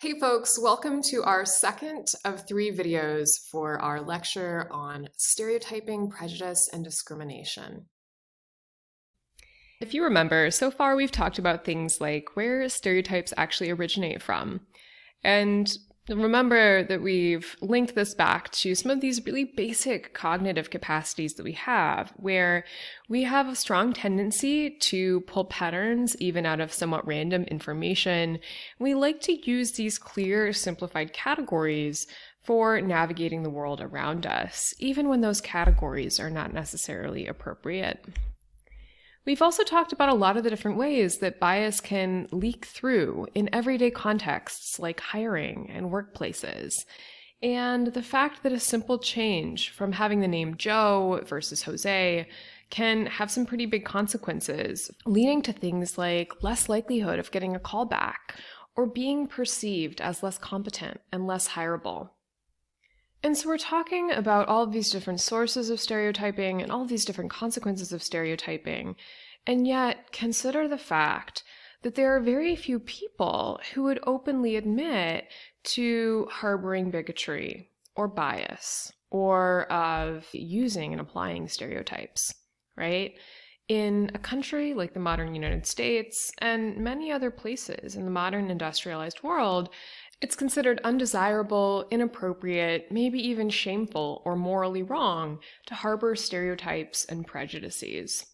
Hey folks, welcome to our second of three videos for our lecture on stereotyping, prejudice, and discrimination. If you remember, so far we've talked about things like where stereotypes actually originate from. And remember that we've linked this back to some of these really basic cognitive capacities that we have, where we have a strong tendency to pull patterns even out of somewhat random information. We like to use these clear, simplified categories for navigating the world around us, even when those categories are not necessarily appropriate. We've also talked about a lot of the different ways that bias can leak through in everyday contexts like hiring and workplaces, and the fact that a simple change from having the name Joe versus Jose can have some pretty big consequences, leading to things like less likelihood of getting a call back or being perceived as less competent and less hireable. And so we're talking about all of these different sources of stereotyping and all of these different consequences of stereotyping, and yet consider the fact that there are very few people who would openly admit to harboring bigotry or bias or of using and applying stereotypes, right? In a country like the modern United States and many other places in the modern industrialized world, it's considered undesirable, inappropriate, maybe even shameful or morally wrong to harbor stereotypes and prejudices.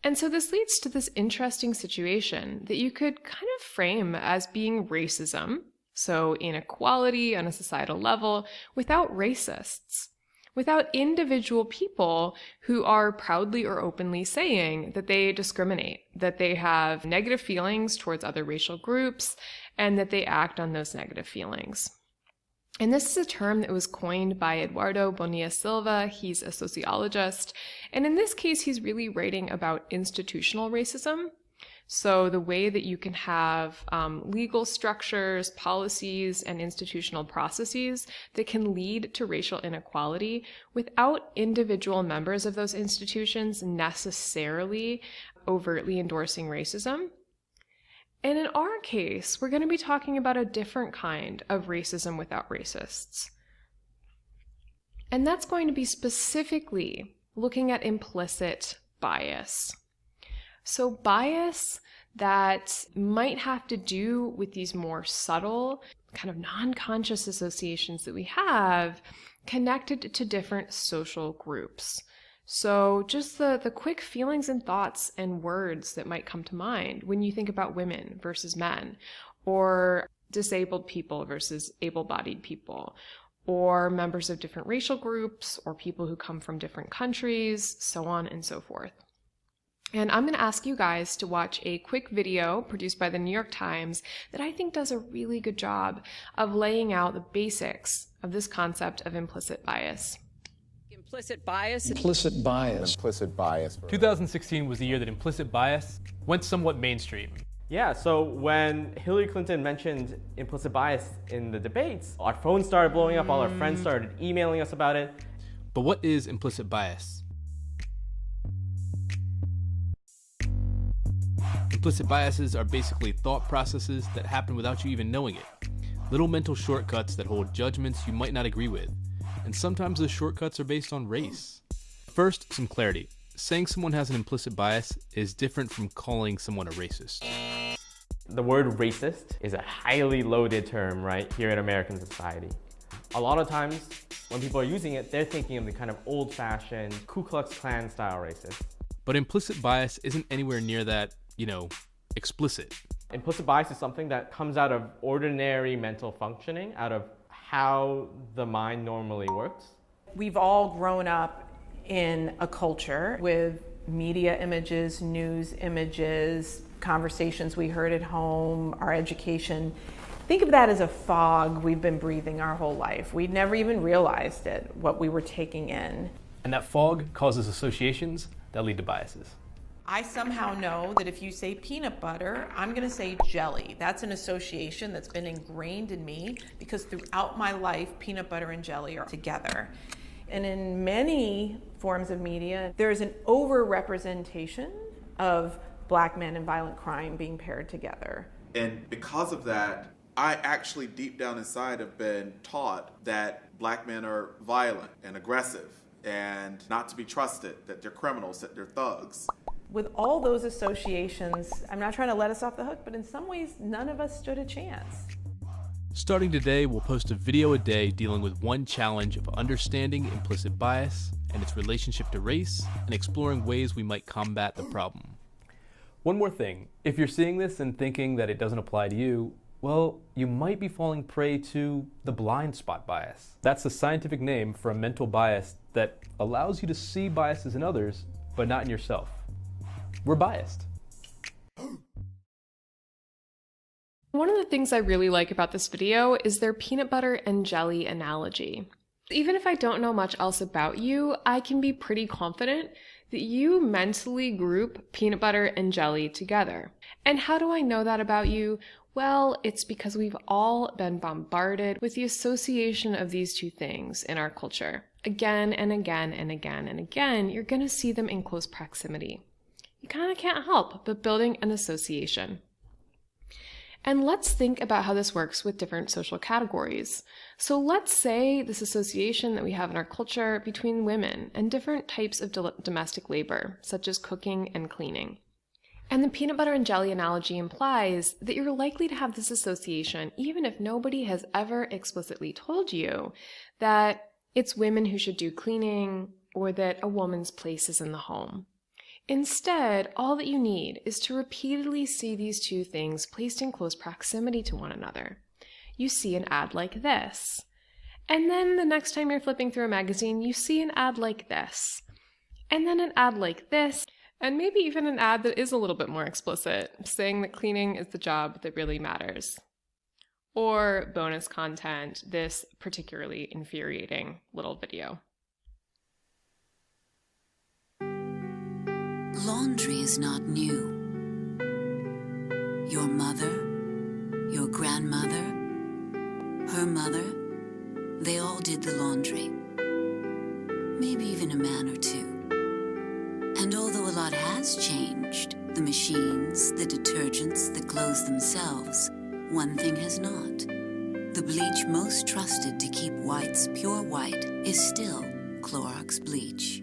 And so this leads to this interesting situation that you could kind of frame as being racism, so inequality on a societal level, without racists, without individual people who are proudly or openly saying that they discriminate, that they have negative feelings towards other racial groups, and that they act on those negative feelings. And this is a term that was coined by Eduardo Bonilla Silva. He's a sociologist. And in this case, he's really writing about institutional racism. So the way that you can have legal structures, policies, and institutional processes that can lead to racial inequality without individual members of those institutions necessarily overtly endorsing racism. And in our case, we're going to be talking about a different kind of racism without racists. And that's going to be specifically looking at implicit bias. So bias that might have to do with these more subtle, kind of non-conscious associations that we have connected to different social groups. So just the quick feelings and thoughts and words that might come to mind when you think about women versus men, or disabled people versus able-bodied people, or members of different racial groups, or people who come from different countries, so on and so forth. And I'm going to ask you guys to watch a quick video produced by the New York Times that I think does a really good job of laying out the basics of this concept of implicit bias. Implicit bias. Implicit bias. Implicit bias. 2016 was the year that implicit bias went somewhat mainstream. Yeah, so when Hillary Clinton mentioned implicit bias in the debates, our phones started blowing up, all our friends started emailing us about it. But what is implicit bias? Implicit biases are basically thought processes that happen without you even knowing it. Little mental shortcuts that hold judgments you might not agree with. And sometimes those shortcuts are based on race. First, some clarity. Saying someone has an implicit bias is different from calling someone a racist. The word racist is a highly loaded term, right, here in American society. A lot of times, when people are using it, they're thinking of the kind of old-fashioned Ku Klux Klan style racist. But implicit bias isn't anywhere near that, explicit. Implicit bias is something that comes out of ordinary mental functioning, out of how the mind normally works. We've all grown up in a culture with media images, news images, conversations we heard at home, our education. Think of that as a fog we've been breathing our whole life. We never even realized it, what we were taking in. And that fog causes associations that lead to biases. I somehow know that if you say peanut butter, I'm going to say jelly. That's an association that's been ingrained in me because throughout my life, peanut butter and jelly are together. And in many forms of media, there is an overrepresentation of Black men and violent crime being paired together. And because of that, I actually deep down inside have been taught that black men are violent and aggressive and not to be trusted, that they're criminals, that they're thugs. With all those associations, I'm not trying to let us off the hook, but in some ways, none of us stood a chance. Starting today, we'll post a video a day dealing with one challenge of understanding implicit bias and its relationship to race, and exploring ways we might combat the problem. One more thing, if you're seeing this and thinking that it doesn't apply to you, well, you might be falling prey to the blind spot bias. That's a scientific name for a mental bias that allows you to see biases in others, but not in yourself. We're biased. One of the things I really like about this video is their peanut butter and jelly analogy. Even if I don't know much else about you, I can be pretty confident that you mentally group peanut butter and jelly together. And how do I know that about you? Well, it's because we've all been bombarded with the association of these two things in our culture. Again and again and again and again, you're going to see them in close proximity. You kind of can't help but building an association. And let's think about how this works with different social categories. So let's say this association that we have in our culture between women and different types of domestic labor, such as cooking and cleaning. And the peanut butter and jelly analogy implies that you're likely to have this association even if nobody has ever explicitly told you that it's women who should do cleaning or that a woman's place is in the home. Instead, all that you need is to repeatedly see these two things placed in close proximity to one another. You see an ad like this. And then the next time you're flipping through a magazine, you see an ad like this. And then an ad like this. And maybe even an ad that is a little bit more explicit, saying that cleaning is the job that really matters. Or bonus content, this particularly infuriating little video. Laundry is not new. Your mother, your grandmother, her mother, they all did the laundry. Maybe even a man or two. And although a lot has changed, the machines, the detergents, the clothes themselves, one thing has not. The bleach most trusted to keep whites pure white is still Clorox bleach.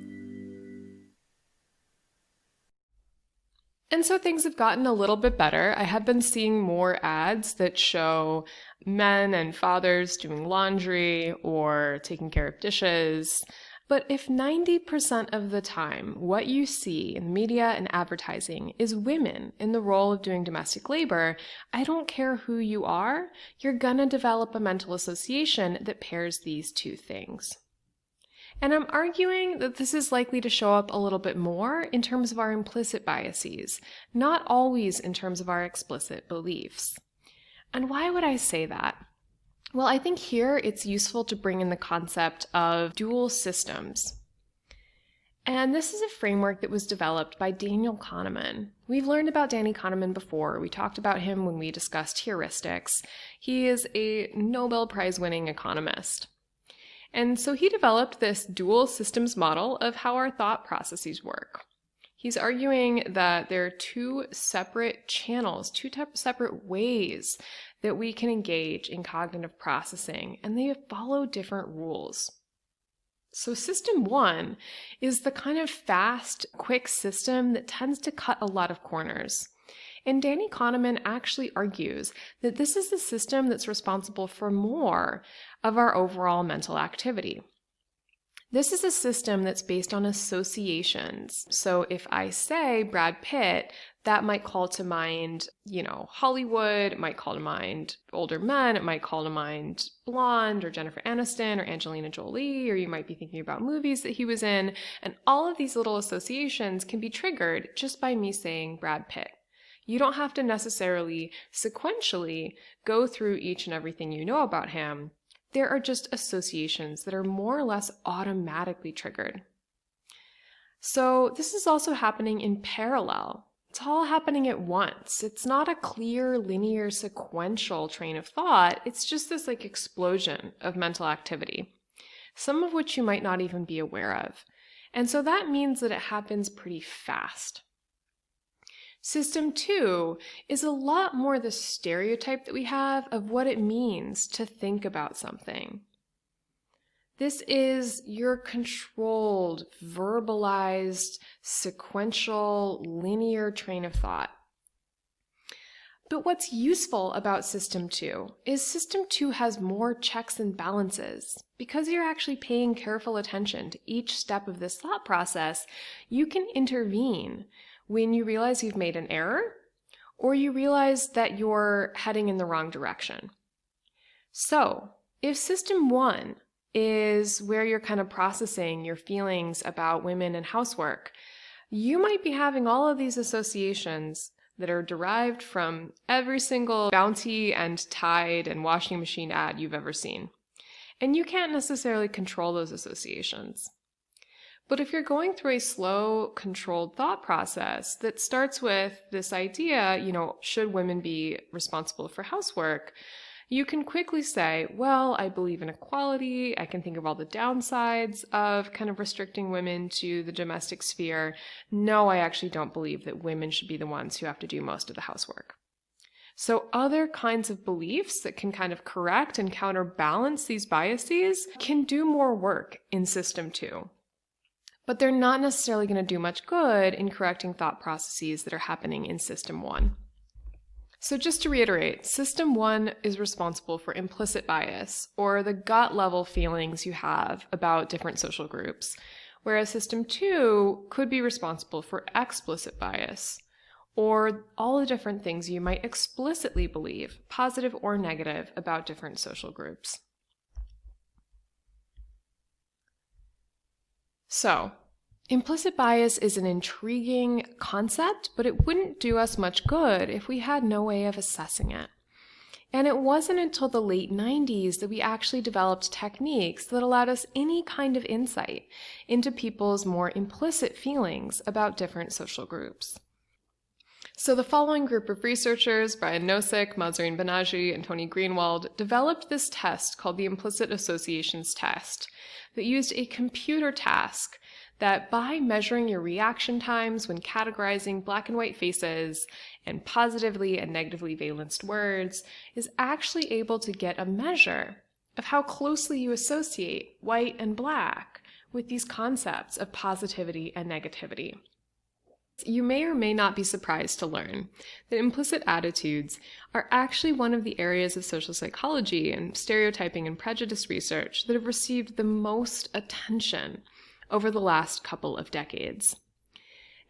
And so things have gotten a little bit better. I have been seeing more ads that show men and fathers doing laundry or taking care of dishes. But if 90% of the time what you see in media and advertising is women in the role of doing domestic labor, I don't care who you are, you're gonna develop a mental association that pairs these two things. And I'm arguing that this is likely to show up a little bit more in terms of our implicit biases, not always in terms of our explicit beliefs. And why would I say that? Well, I think here it's useful to bring in the concept of dual systems. And this is a framework that was developed by Daniel Kahneman. We've learned about Danny Kahneman before. We talked about him when we discussed heuristics. He is a Nobel Prize-winning economist. And so he developed this dual systems model of how our thought processes work. He's arguing that there are two separate channels, two separate ways that we can engage in cognitive processing, and they follow different rules. So system one is the kind of fast, quick system that tends to cut a lot of corners. And Danny Kahneman actually argues that this is the system that's responsible for more of our overall mental activity. This is a system that's based on associations. So if I say Brad Pitt, that might call to mind, Hollywood, it might call to mind older men, it might call to mind Blonde or Jennifer Aniston or Angelina Jolie, or you might be thinking about movies that he was in. And all of these little associations can be triggered just by me saying Brad Pitt. You don't have to necessarily sequentially go through each and everything you know about him. There are just associations that are more or less automatically triggered. So this is also happening in parallel. It's all happening at once. It's not a clear, linear, sequential train of thought. It's just this explosion of mental activity, some of which you might not even be aware of. And so that means that it happens pretty fast. System 2 is a lot more the stereotype that we have of what it means to think about something. This is your controlled, verbalized, sequential, linear train of thought. But what's useful about System 2 is System 2 has more checks and balances. Because you're actually paying careful attention to each step of this thought process, you can intervene when you realize you've made an error or you realize that you're heading in the wrong direction. So, if System 1 is where you're kind of processing your feelings about women and housework, you might be having all of these associations that are derived from every single Bounty and Tide and washing machine ad you've ever seen. And you can't necessarily control those associations. But if you're going through a slow, controlled thought process that starts with this idea, should women be responsible for housework? You can quickly say, well, I believe in equality. I can think of all the downsides of kind of restricting women to the domestic sphere. No, I actually don't believe that women should be the ones who have to do most of the housework. So other kinds of beliefs that can kind of correct and counterbalance these biases can do more work in System 2. But they're not necessarily going to do much good in correcting thought processes that are happening in System 1. So just to reiterate, System 1 is responsible for implicit bias, or the gut-level feelings you have about different social groups, whereas System 2 could be responsible for explicit bias, or all the different things you might explicitly believe, positive or negative, about different social groups. So, implicit bias is an intriguing concept, but it wouldn't do us much good if we had no way of assessing it. And it wasn't until the late 90s that we actually developed techniques that allowed us any kind of insight into people's more implicit feelings about different social groups. So the following group of researchers, Brian Nosek, Mahzarin Banaji, and Tony Greenwald, developed this test called the Implicit Associations Test that used a computer task that by measuring your reaction times when categorizing black and white faces and positively and negatively valenced words is actually able to get a measure of how closely you associate white and black with these concepts of positivity and negativity. You may or may not be surprised to learn that implicit attitudes are actually one of the areas of social psychology and stereotyping and prejudice research that have received the most attention over the last couple of decades.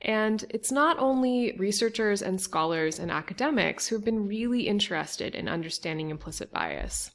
And it's not only researchers and scholars and academics who have been really interested in understanding implicit bias.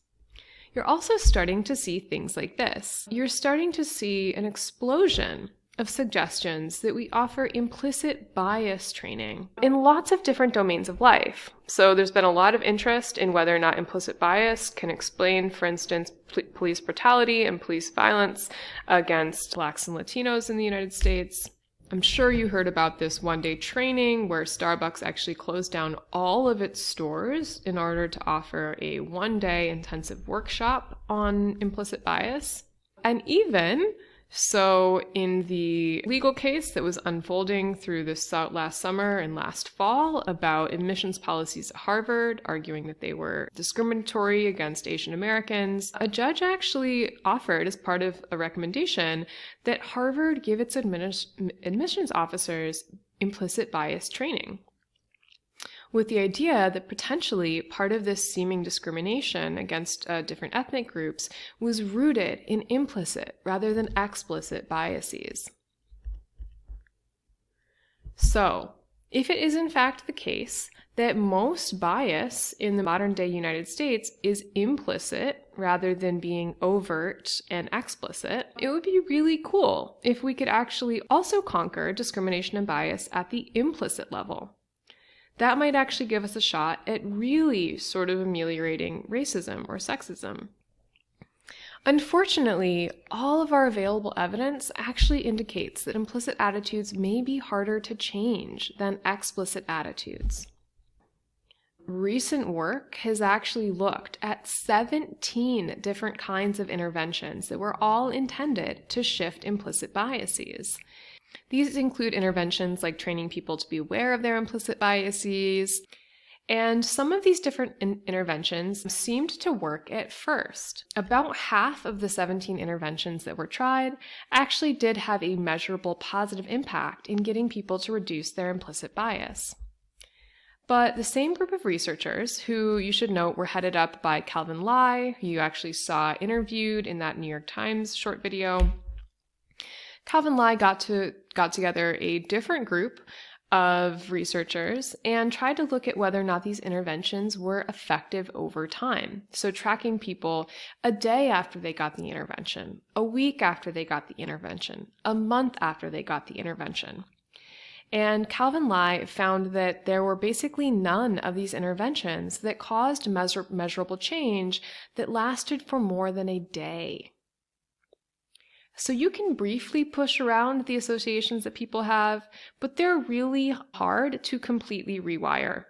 You're also starting to see things like this. You're starting to see an explosion of suggestions that we offer implicit bias training in lots of different domains of life. So there's been a lot of interest in whether or not implicit bias can explain, for instance, police brutality and police violence against Blacks and Latinos in the United States. I'm sure you heard about this one-day training where Starbucks actually closed down all of its stores in order to offer a one-day intensive workshop on implicit bias. And even so, in the legal case that was unfolding through this last summer and last fall about admissions policies at Harvard, arguing that they were discriminatory against Asian Americans, a judge actually offered, as part of a recommendation, that Harvard give its admissions officers implicit bias training, with the idea that potentially part of this seeming discrimination against different ethnic groups was rooted in implicit rather than explicit biases. So, if it is in fact the case that most bias in the modern-day United States is implicit rather than being overt and explicit, it would be really cool if we could actually also conquer discrimination and bias at the implicit level. That might actually give us a shot at really sort of ameliorating racism or sexism. Unfortunately, all of our available evidence actually indicates that implicit attitudes may be harder to change than explicit attitudes. Recent work has actually looked at 17 different kinds of interventions that were all intended to shift implicit biases. These include interventions like training people to be aware of their implicit biases. And some of these different interventions seemed to work at first. About half of the 17 interventions that were tried actually did have a measurable positive impact in getting people to reduce their implicit bias. But the same group of researchers, who you should note were headed up by Calvin Lai, who you actually saw interviewed in that New York Times short video, Calvin Lai got together a different group of researchers and tried to look at whether or not these interventions were effective over time. So tracking people a day after they got the intervention, a week after they got the intervention, a month after they got the intervention. And Calvin Lai found that there were basically none of these interventions that caused measurable change that lasted for more than a day. So you can briefly push around the associations that people have, but they're really hard to completely rewire.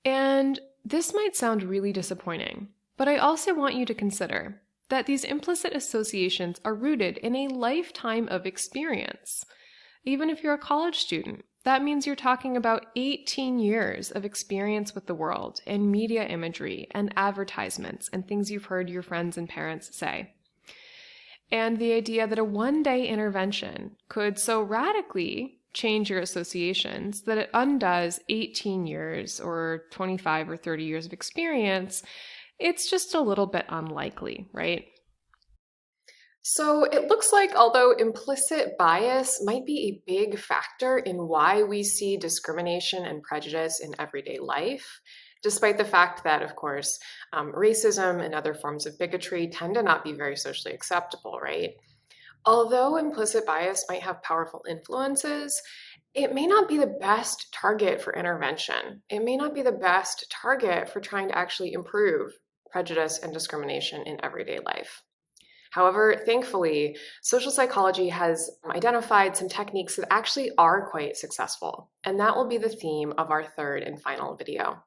And this might sound really disappointing, but I also want you to consider that these implicit associations are rooted in a lifetime of experience. Even if you're a college student, that means you're talking about 18 years of experience with the world and media imagery and advertisements and things you've heard your friends and parents say. And the idea that a one-day intervention could so radically change your associations that it undoes 18 years or 25 or 30 years of experience, it's just a little bit unlikely, right? So it looks like although implicit bias might be a big factor in why we see discrimination and prejudice in everyday life, despite the fact that, of course, racism and other forms of bigotry tend to not be very socially acceptable, right? Although implicit bias might have powerful influences, it may not be the best target for intervention. It may not be the best target for trying to actually improve prejudice and discrimination in everyday life. However, thankfully, social psychology has identified some techniques that actually are quite successful, and that will be the theme of our third and final video.